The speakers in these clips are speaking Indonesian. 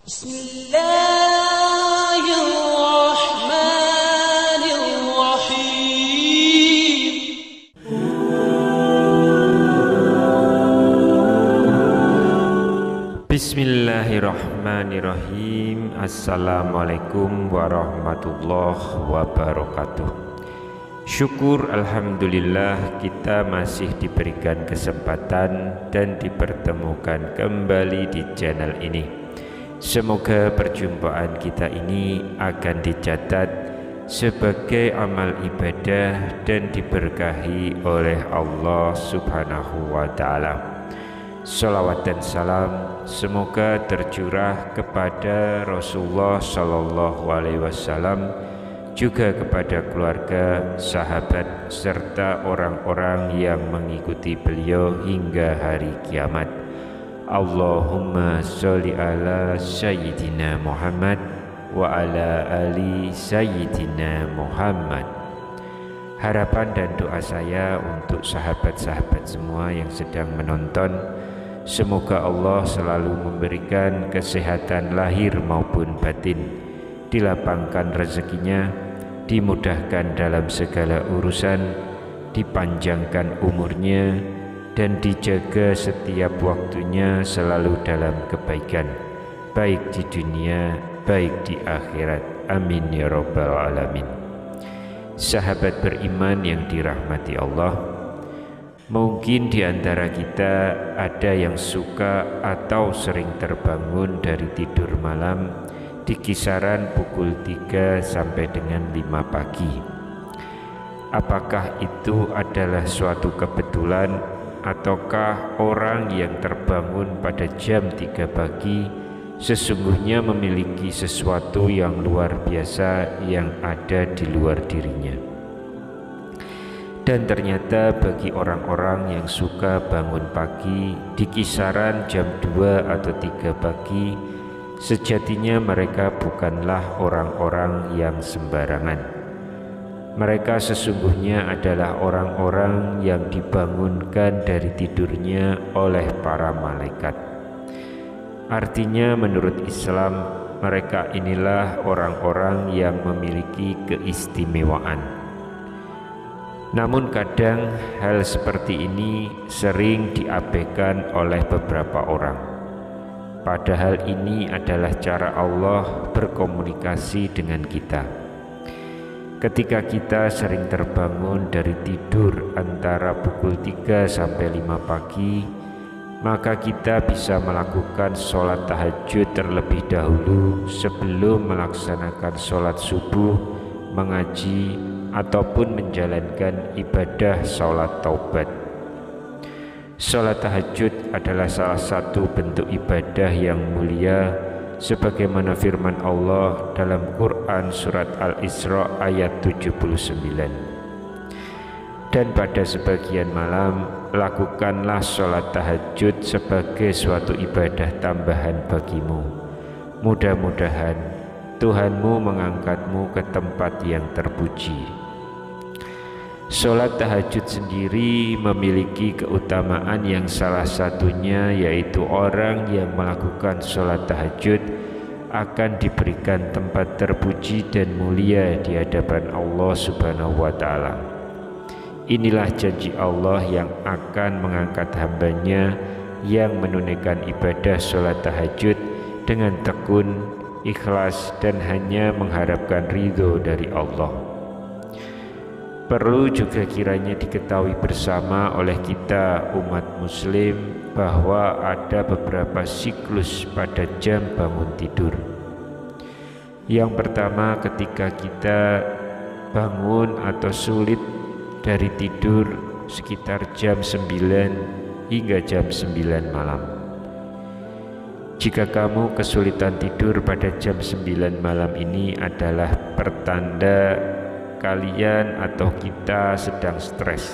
Bismillahirrahmanirrahim. Assalamualaikum warahmatullahi wabarakatuh. Syukur alhamdulillah kita masih diberikan kesempatan dan dipertemukan kembali di channel ini. Semoga perjumpaan kita ini akan dicatat sebagai amal ibadah dan diberkahi oleh Allah Subhanahu wa ta'ala. Salawat dan salam semoga tercurah kepada Rasulullah Sallallahu Alaihi Wasallam, juga kepada keluarga, sahabat, serta orang-orang yang mengikuti beliau hingga hari kiamat. Allahumma sholli ala Sayyidina Muhammad wa ala ali Sayyidina Muhammad. Harapan dan doa saya untuk sahabat-sahabat semua yang sedang menonton, semoga Allah selalu memberikan kesehatan lahir maupun batin, dilapangkan rezekinya, dimudahkan dalam segala urusan, dipanjangkan umurnya, dan dijaga setiap waktunya selalu dalam kebaikan, baik di dunia, baik di akhirat. Amin ya rabbal alamin. Sahabat beriman yang dirahmati Allah, mungkin di antara kita ada yang suka atau sering terbangun dari tidur malam di kisaran pukul 3 sampai dengan 5 pagi. Apakah itu adalah suatu kebetulan ataukah orang yang terbangun pada jam 3 pagi sesungguhnya memiliki sesuatu yang luar biasa yang ada di luar dirinya? Dan ternyata bagi orang-orang yang suka bangun pagi di kisaran jam 2 atau 3 pagi, sejatinya mereka bukanlah orang-orang yang sembarangan. Mereka sesungguhnya adalah orang-orang yang dibangunkan dari tidurnya oleh para malaikat. Artinya menurut Islam, mereka inilah orang-orang yang memiliki keistimewaan. Namun kadang hal seperti ini sering diabaikan oleh beberapa orang. Padahal ini adalah cara Allah berkomunikasi dengan kita. Ketika kita sering terbangun dari tidur antara pukul 3 sampai 5 pagi, maka kita bisa melakukan sholat tahajud terlebih dahulu sebelum melaksanakan sholat subuh, mengaji, ataupun menjalankan ibadah sholat taubat. Sholat tahajud adalah salah satu bentuk ibadah yang mulia, sebagaimana firman Allah dalam Quran surat Al-Isra ayat 79. Dan pada sebagian malam, lakukanlah sholat tahajud sebagai suatu ibadah tambahan bagimu. Mudah-mudahan Tuhanmu mengangkatmu ke tempat yang terpuji. Sholat tahajud sendiri memiliki keutamaan yang salah satunya yaitu orang yang melakukan sholat tahajud akan diberikan tempat terpuji dan mulia di hadapan Allah Subhanahu wa ta'ala. Inilah janji Allah yang akan mengangkat hambanya yang menunaikan ibadah sholat tahajud dengan tekun, ikhlas, dan hanya mengharapkan ridho dari Allah. Perlu juga kiranya diketahui bersama oleh kita umat muslim bahwa ada beberapa siklus pada jam bangun tidur. Yang pertama, ketika kita bangun atau sulit dari tidur sekitar jam 9 hingga jam 9 malam. Jika kamu kesulitan tidur pada jam 9 malam ini adalah pertanda kalian atau kita sedang stres,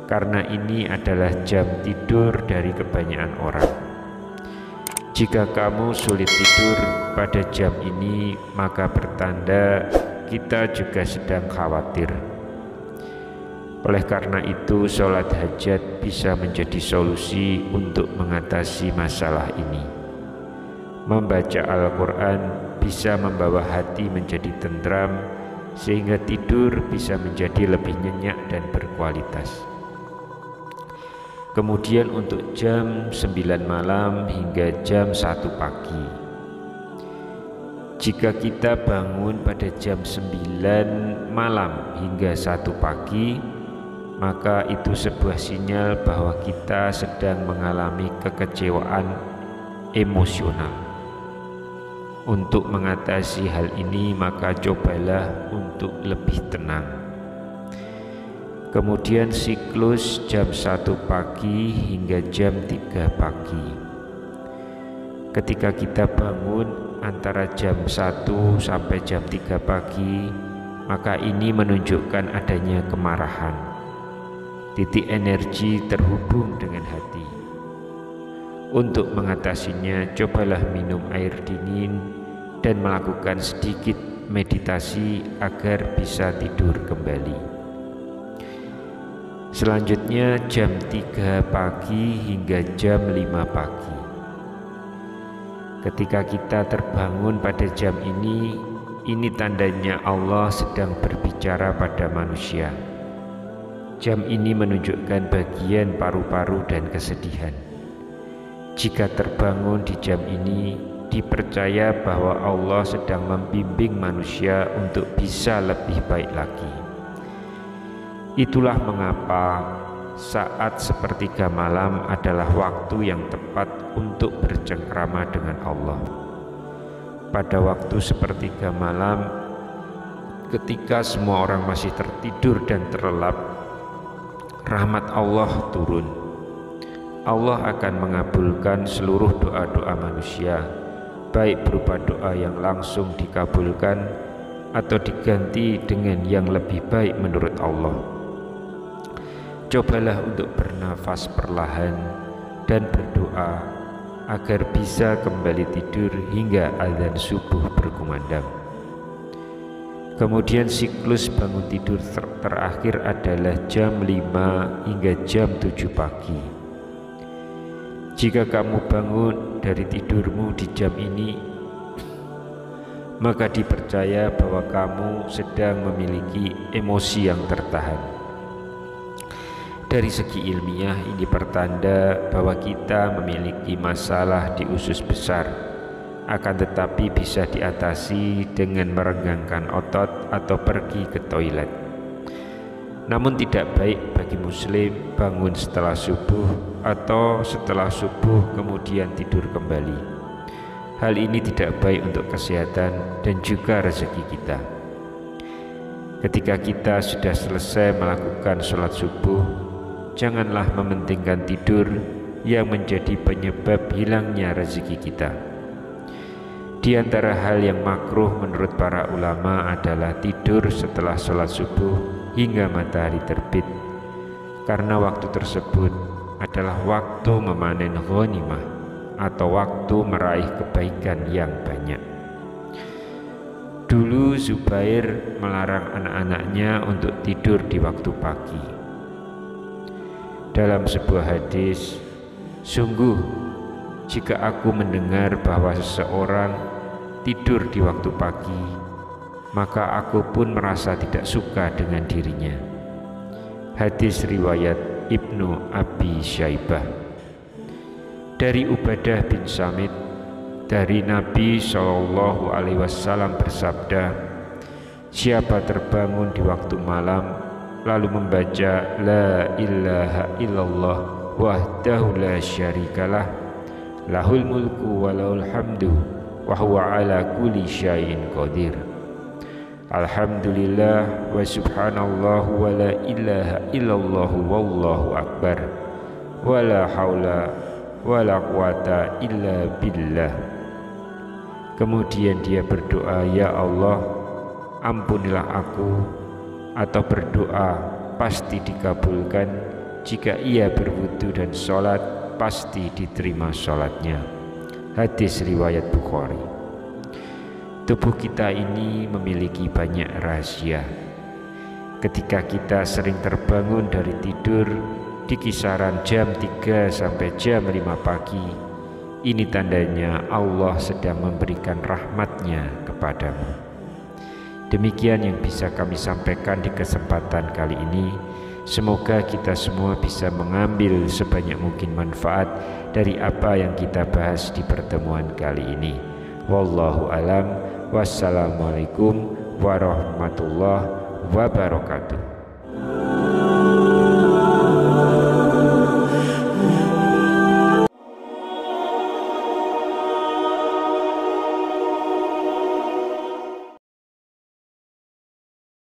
karena ini adalah jam tidur dari kebanyakan orang. Jika kamu sulit tidur pada jam ini, maka pertanda kita juga sedang khawatir. Oleh karena itu, sholat hajat bisa menjadi solusi untuk mengatasi masalah ini. Membaca Al-Quran bisa membawa hati menjadi tentram, sehingga tidur bisa menjadi lebih nyenyak dan berkualitas. Kemudian untuk jam 9 malam hingga jam 1 pagi. Jika kita bangun pada jam 9 malam hingga 1 pagi, maka itu sebuah sinyal bahwa kita sedang mengalami kekecewaan emosional. Untuk mengatasi hal ini, maka cobalah untuk lebih tenang. Kemudian siklus jam 1 pagi hingga jam 3 pagi. Ketika kita bangun antara jam 1 sampai jam 3 pagi, maka ini menunjukkan adanya kemarahan. Titik energi terhubung dengan hati. Untuk mengatasinya, cobalah minum air dingin dan melakukan sedikit meditasi agar bisa tidur kembali. Selanjutnya jam 3 pagi hingga jam 5 pagi. Ketika kita terbangun pada jam ini tandanya Allah sedang berbicara pada manusia. Jam ini menunjukkan bagian paru-paru dan kesedihan. Jika terbangun di jam ini, dipercaya bahwa Allah sedang membimbing manusia untuk bisa lebih baik lagi. Itulah mengapa saat sepertiga malam adalah waktu yang tepat untuk bercengkrama dengan Allah. Pada waktu sepertiga malam, ketika semua orang masih tertidur dan terlelap, rahmat Allah turun. Allah akan mengabulkan seluruh doa-doa manusia, baik berupa doa yang langsung dikabulkan atau diganti dengan yang lebih baik menurut Allah. Cobalah untuk bernafas perlahan dan berdoa agar bisa kembali tidur hingga azan subuh berkumandang. Kemudian siklus bangun tidur terakhir adalah jam 5 hingga jam 7 pagi. Jika kamu bangun dari tidurmu di jam ini, maka dipercaya bahwa kamu sedang memiliki emosi yang tertahan. Dari segi ilmiah, ini pertanda bahwa kita memiliki masalah di usus besar, akan tetapi bisa diatasi dengan merenggangkan otot atau pergi ke toilet. Namun tidak baik bagi muslim bangun setelah subuh atau setelah subuh kemudian tidur kembali. Hal ini tidak baik untuk kesehatan dan juga rezeki kita. Ketika kita sudah selesai melakukan sholat subuh, janganlah mementingkan tidur yang menjadi penyebab hilangnya rezeki kita. Di antara hal yang makruh menurut para ulama adalah tidur setelah sholat subuh hingga matahari terbit, karena waktu tersebut adalah waktu memanen ghanimah atau waktu meraih kebaikan yang banyak. Dulu Zubair melarang anak-anaknya untuk tidur di waktu pagi. Dalam sebuah hadis, sungguh jika aku mendengar bahwa seseorang tidur di waktu pagi, maka aku pun merasa tidak suka dengan dirinya. Hadis riwayat Ibnu Abi Syaibah. Dari Ubadah bin Samit, dari Nabi SAW bersabda, siapa terbangun di waktu malam lalu membaca La ilaha illallah wahdahu la syarikalah, lahul mulku wa lahul hamdu wa huwa ala kulli syai'in qadir, alhamdulillah wa subhanallah wa la ilaha illallah wallahu akbar wa la haula wa la quwata illa billah. Kemudian dia berdoa, ya Allah, ampunilah aku, atau berdoa pasti dikabulkan. Jika ia berwudu dan sholat, pasti diterima sholatnya. Hadis riwayat Bukhari. Tubuh kita ini memiliki banyak rahasia. Ketika kita sering terbangun dari tidur di kisaran jam 3 sampai jam 5 pagi, Ini tandanya Allah sedang memberikan rahmat-Nya kepadamu. Demikian yang bisa kami sampaikan di kesempatan kali ini. Semoga kita semua bisa mengambil sebanyak mungkin manfaat dari apa yang kita bahas di pertemuan kali ini. Wallahu alam. Wassalamualaikum warahmatullahi wabarakatuh.